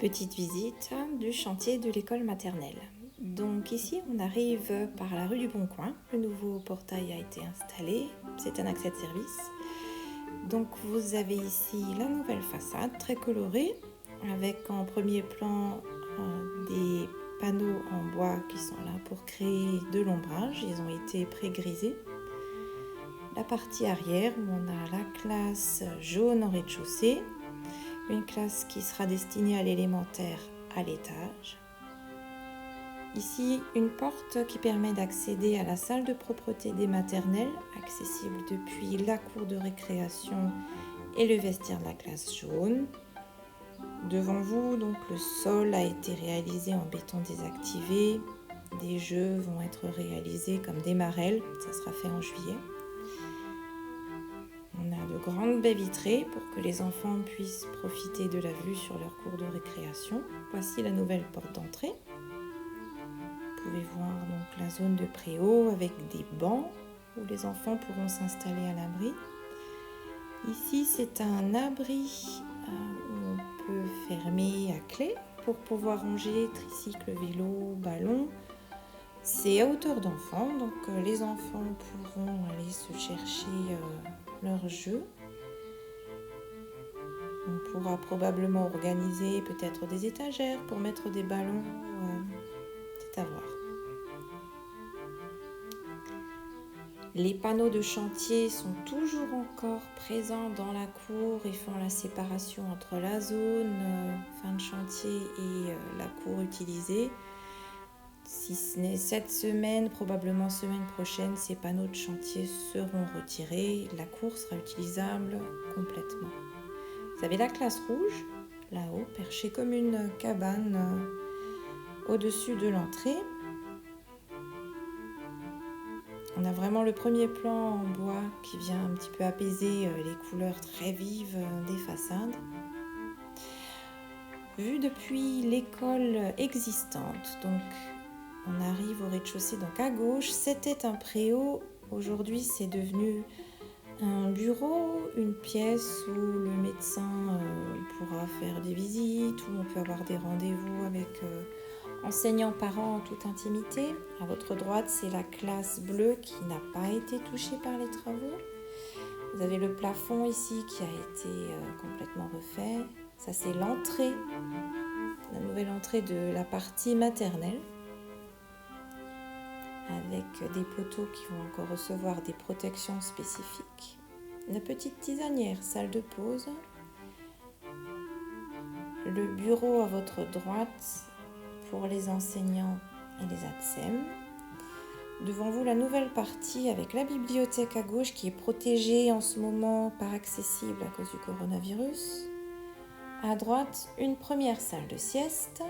Petite visite du chantier de l'école maternelle. Donc ici, on arrive par la rue du Bon Coin. Le nouveau portail a été installé. C'est un accès de service. Donc vous avez ici la nouvelle façade, très colorée, avec en premier plan des panneaux en bois qui sont là pour créer de l'ombrage. Ils ont été pré-grisés. La partie arrière, où on a la classe jaune en rez-de-chaussée, une classe qui sera destinée à l'élémentaire à l'étage. Ici, une porte qui permet d'accéder à la salle de propreté des maternelles, accessible depuis la cour de récréation et le vestiaire de la classe jaune. Devant vous, donc, le sol a été réalisé en béton désactivé. Des jeux vont être réalisés comme des marelles, ça sera fait en juillet. On a de grandes baies vitrées pour que les enfants puissent profiter de la vue sur leur cour de récréation. Voici la nouvelle porte d'entrée. Vous pouvez voir donc la zone de préau avec des bancs où les enfants pourront s'installer à l'abri. Ici, c'est un abri où on peut fermer à clé pour pouvoir ranger tricycle, vélo, ballon. C'est à hauteur d'enfant, donc les enfants pourront aller se chercher leur jeu. On pourra probablement organiser peut-être des étagères pour mettre des ballons, c'est à voir. Les panneaux de chantier sont toujours encore présents dans la cour et font la séparation entre la zone fin de chantier et la cour utilisée. Si ce n'est cette semaine, probablement semaine prochaine, ces panneaux de chantier seront retirés. La cour sera utilisable complètement. Vous avez la classe rouge, là-haut, perchée comme une cabane au-dessus de l'entrée. On a vraiment le premier plan en bois qui vient un petit peu apaiser les couleurs très vives des façades. Vu depuis l'école existante, donc on arrive au rez-de-chaussée, donc à gauche, c'était un préau. Aujourd'hui, c'est devenu un bureau, une pièce où le médecin pourra faire des visites, où on peut avoir des rendez-vous avec enseignants-parents en toute intimité. À votre droite, c'est la classe bleue qui n'a pas été touchée par les travaux. Vous avez le plafond ici qui a été complètement refait. Ça, c'est l'entrée, la nouvelle entrée de la partie maternelle, avec des poteaux qui vont encore recevoir des protections spécifiques. La petite tisanière, salle de pause. Le bureau à votre droite pour les enseignants et les ATSEM. Devant vous, la nouvelle partie avec la bibliothèque à gauche qui est protégée en ce moment, pas accessible à cause du coronavirus. À droite, une première salle de sieste.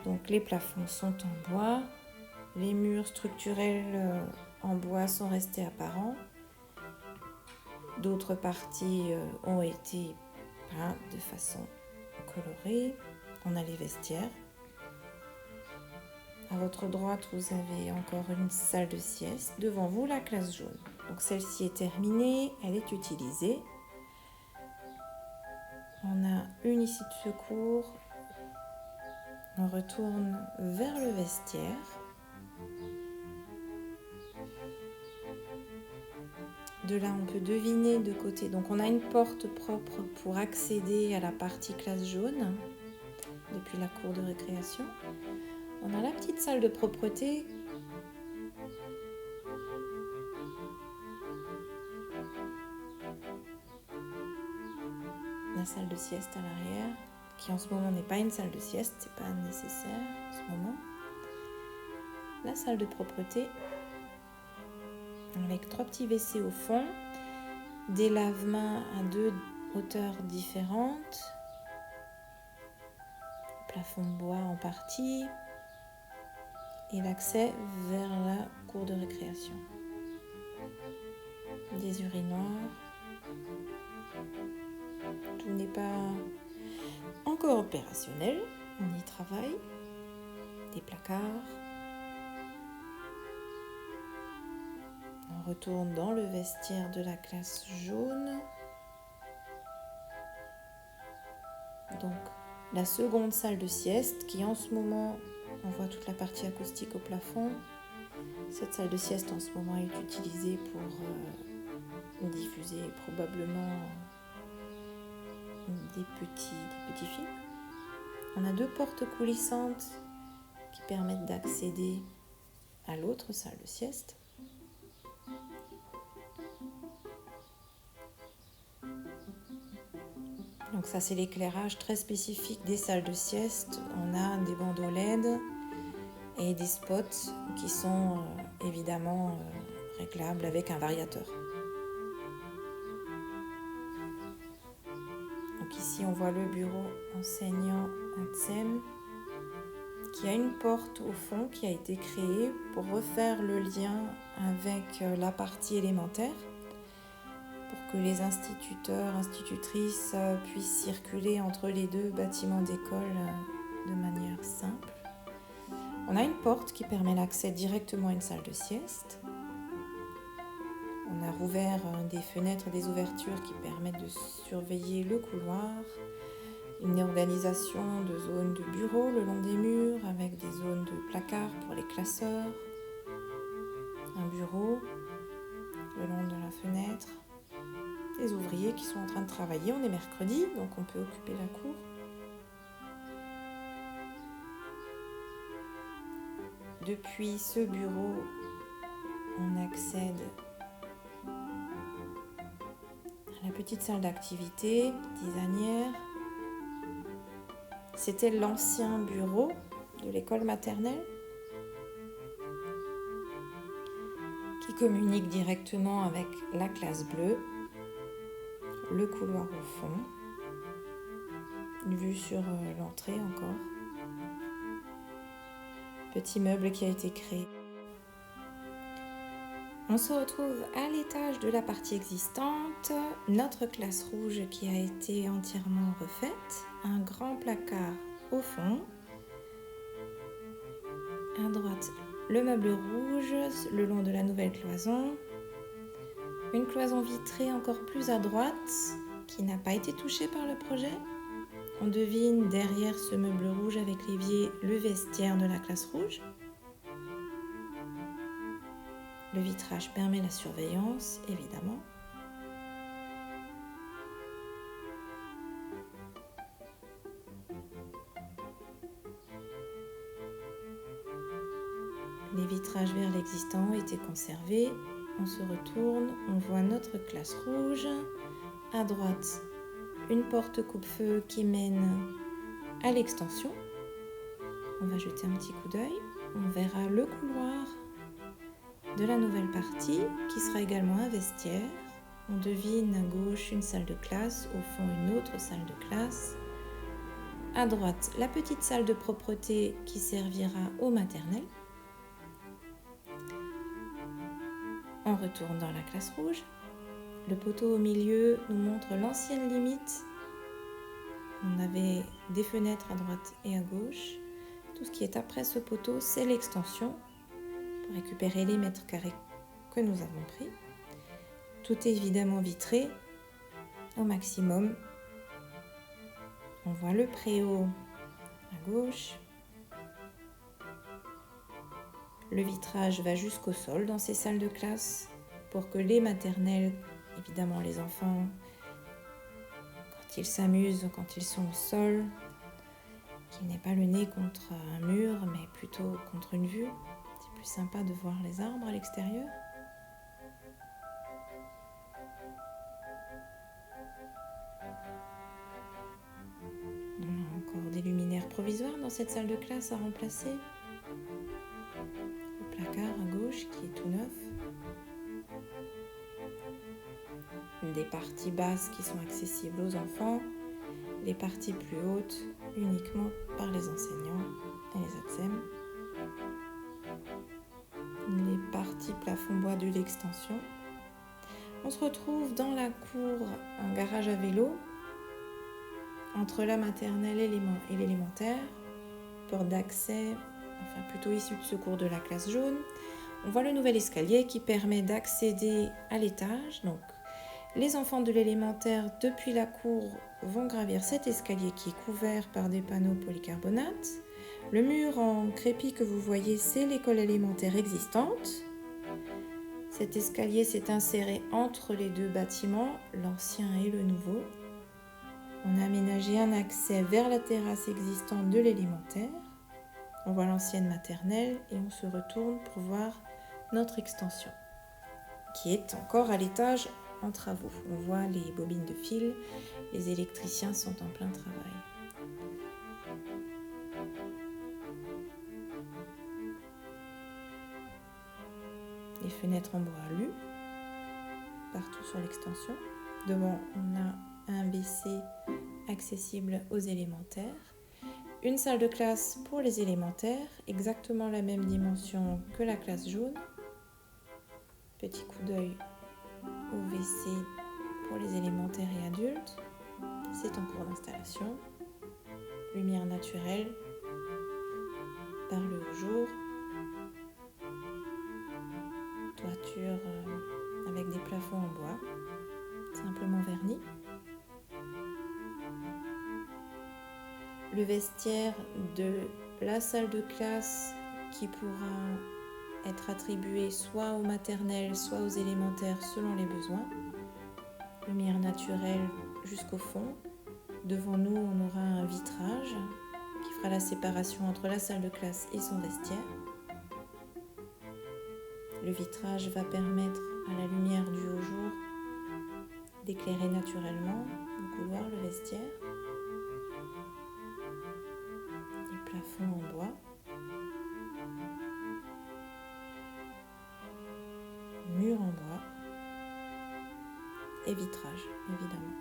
Donc les plafonds sont en bois. Les murs structurels en bois sont restés apparents. D'autres parties ont été peintes de façon colorée. On a les vestiaires. À votre droite, vous avez encore une salle de sieste. Devant vous, la classe jaune. Donc celle-ci est terminée, elle est utilisée. On a une issue de secours. On retourne vers le vestiaire. De là, on peut deviner de côté. Donc on a une porte propre pour accéder à la partie classe jaune depuis la cour de récréation. On a la petite salle de propreté. La salle de sieste à l'arrière, qui en ce moment n'est pas une salle de sieste, c'est pas nécessaire en ce moment. La salle de propreté, avec 3 petits WC au fond, des lave-mains à 2 hauteurs différentes, plafond de bois en partie, et l'accès vers la cour de récréation. Des urinoirs. Tout n'est pas encore opérationnel, on y travaille. Des placards. On retourne dans le vestiaire de la classe jaune. donc la seconde salle de sieste qui en ce moment, on voit toute la partie acoustique au plafond. Cette salle de sieste en ce moment est utilisée pour diffuser probablement des petits films. On a 2 portes coulissantes qui permettent d'accéder à l'autre salle de sieste. Donc ça, c'est l'éclairage très spécifique des salles de sieste. On a des bandeaux LED et des spots qui sont évidemment réglables avec un variateur. Donc ici, on voit le bureau enseignant ATSEM qui a une porte au fond qui a été créée pour refaire le lien avec la partie élémentaire, pour que les instituteurs, institutrices puissent circuler entre les 2 bâtiments d'école de manière simple. On a une porte qui permet l'accès directement à une salle de sieste. On a rouvert des fenêtres et des ouvertures qui permettent de surveiller le couloir. Une organisation de zones de bureaux le long des murs avec des zones de placards pour les classeurs. Un bureau le long de la fenêtre. Des ouvriers qui sont en train de travailler. On est mercredi, donc on peut occuper la cour. Depuis ce bureau, on accède à la petite salle d'activité tisanière. C'était l'ancien bureau de l'école maternelle qui communique directement avec la classe bleue. Le couloir au fond, une vue sur l'entrée encore. Petit meuble qui a été créé. On se retrouve à l'étage de la partie existante, notre classe rouge qui a été entièrement refaite, un grand placard au fond, à droite le meuble rouge le long de la nouvelle cloison, une cloison vitrée encore plus à droite qui n'a pas été touchée par le projet. On devine derrière ce meuble rouge avec l'évier le vestiaire de la classe rouge. Le vitrage permet la surveillance, évidemment. Les vitrages vers l'existant ont été conservés. On se retourne, on voit notre classe rouge. À droite, une porte coupe-feu qui mène à l'extension. On va jeter un petit coup d'œil. On verra le couloir de la nouvelle partie qui sera également un vestiaire. On devine à gauche une salle de classe, au fond une autre salle de classe. À droite, la petite salle de propreté qui servira au maternel. On retourne dans la classe rouge. Le poteau au milieu nous montre l'ancienne limite. On avait des fenêtres à droite et à gauche. Tout ce qui est après ce poteau, c'est l'extension pour récupérer les mètres carrés que nous avons pris. Tout est évidemment vitré au maximum. On voit le préau à gauche. Le vitrage va jusqu'au sol dans ces salles de classe pour que les maternelles, évidemment les enfants, quand ils s'amusent, quand ils sont au sol, qu'ils n'aient pas le nez contre un mur, mais plutôt contre une vue. C'est plus sympa de voir les arbres à l'extérieur. On a encore des luminaires provisoires dans cette salle de classe à remplacer. Le placard à gauche qui est tout neuf. Des parties basses qui sont accessibles aux enfants, les parties plus hautes uniquement par les enseignants et les ATSEM. Les parties plafond bois de l'extension. On se retrouve dans la cour, un garage à vélo, entre la maternelle et l'élémentaire, porte d'accès, enfin plutôt issue de secours de la classe jaune. On voit le nouvel escalier qui permet d'accéder à l'étage, donc Les enfants de l'élémentaire, depuis la cour, vont gravir cet escalier qui est couvert par des panneaux polycarbonate. Le mur en crépi que vous voyez, c'est l'école élémentaire existante. Cet escalier s'est inséré entre les deux bâtiments, l'ancien et le nouveau. On a aménagé un accès vers la terrasse existante de l'élémentaire. On voit l'ancienne maternelle et on se retourne pour voir notre extension, qui est encore à l'étage en travaux. On voit les bobines de fil, les électriciens sont en plein travail. Les fenêtres en bois alu, partout sur l'extension. Devant, on a un WC accessible aux élémentaires. Une salle de classe pour les élémentaires, exactement la même dimension que la classe jaune. Petit coup d'œil au WC pour les élémentaires et adultes. C'est en cours d'installation. Lumière naturelle par le haut jour. Toiture avec des plafonds en bois, simplement vernis. Le vestiaire de la salle de classe qui pourra être attribué soit aux maternelles, soit aux élémentaires selon les besoins. Lumière naturelle jusqu'au fond. Devant nous, on aura un vitrage qui fera la séparation entre la salle de classe et son vestiaire. Le vitrage va permettre à la lumière du haut jour d'éclairer naturellement le couloir, le vestiaire. Les plafonds en bois. Mur en bois. Et vitrage, évidemment.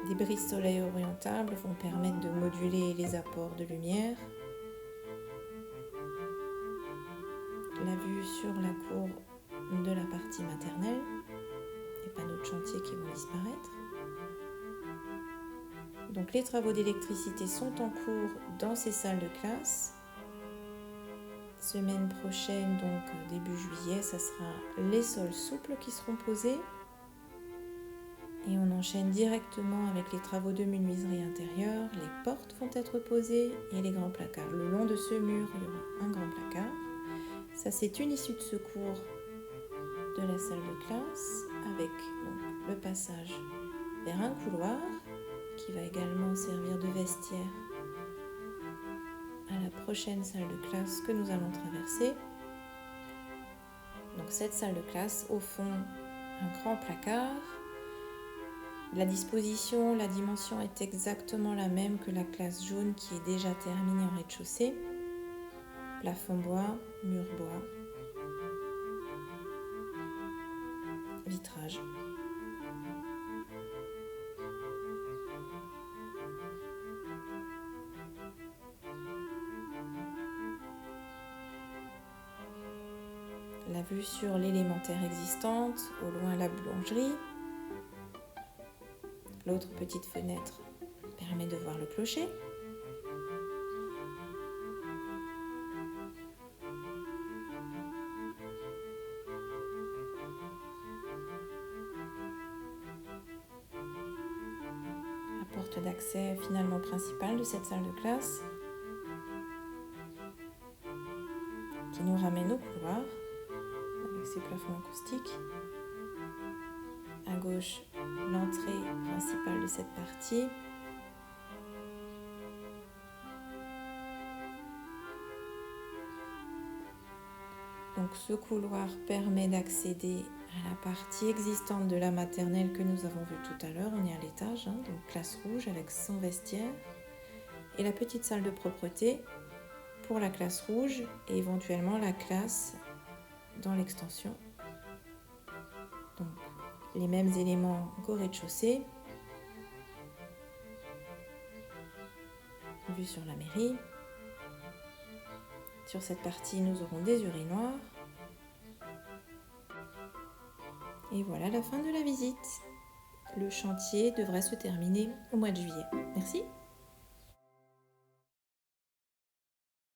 Des brises soleil orientables vont permettre de moduler les apports de lumière. La vue sur la cour de la partie maternelle, les panneaux de chantier qui vont disparaître. Donc les travaux d'électricité sont en cours dans ces salles de classe. Semaine prochaine, donc début juillet, ça sera les sols souples qui seront posés. Et on enchaîne directement avec les travaux de menuiserie intérieure. Les portes vont être posées et les grands placards. Le long de ce mur, il y aura un grand placard. Ça, c'est une issue de secours de la salle de classe avec donc, le passage vers un couloir qui va également servir de vestiaire à la prochaine salle de classe que nous allons traverser. Donc cette salle de classe, au fond, un grand placard. La disposition, la dimension est exactement la même que la classe jaune qui est déjà terminée en rez-de-chaussée. Plafond bois, mur bois, vitrage. La vue sur l'élémentaire existante, au loin la boulangerie. L'autre petite fenêtre permet de voir le clocher. La porte d'accès finalement principale de cette salle de classe qui nous ramène au couloir avec ses plafonds acoustiques. À gauche, l'entrée principale de cette partie. Donc ce couloir permet d'accéder à la partie existante de la maternelle que nous avons vue tout à l'heure. On est à l'étage, donc classe rouge avec son vestiaire. Et la petite salle de propreté pour la classe rouge et éventuellement la classe dans l'extension. Donc les mêmes éléments qu'au rez-de-chaussée. Vue sur la mairie. Sur cette partie, nous aurons des urinoirs. Et voilà la fin de la visite. Le chantier devrait se terminer au mois de juillet. Merci.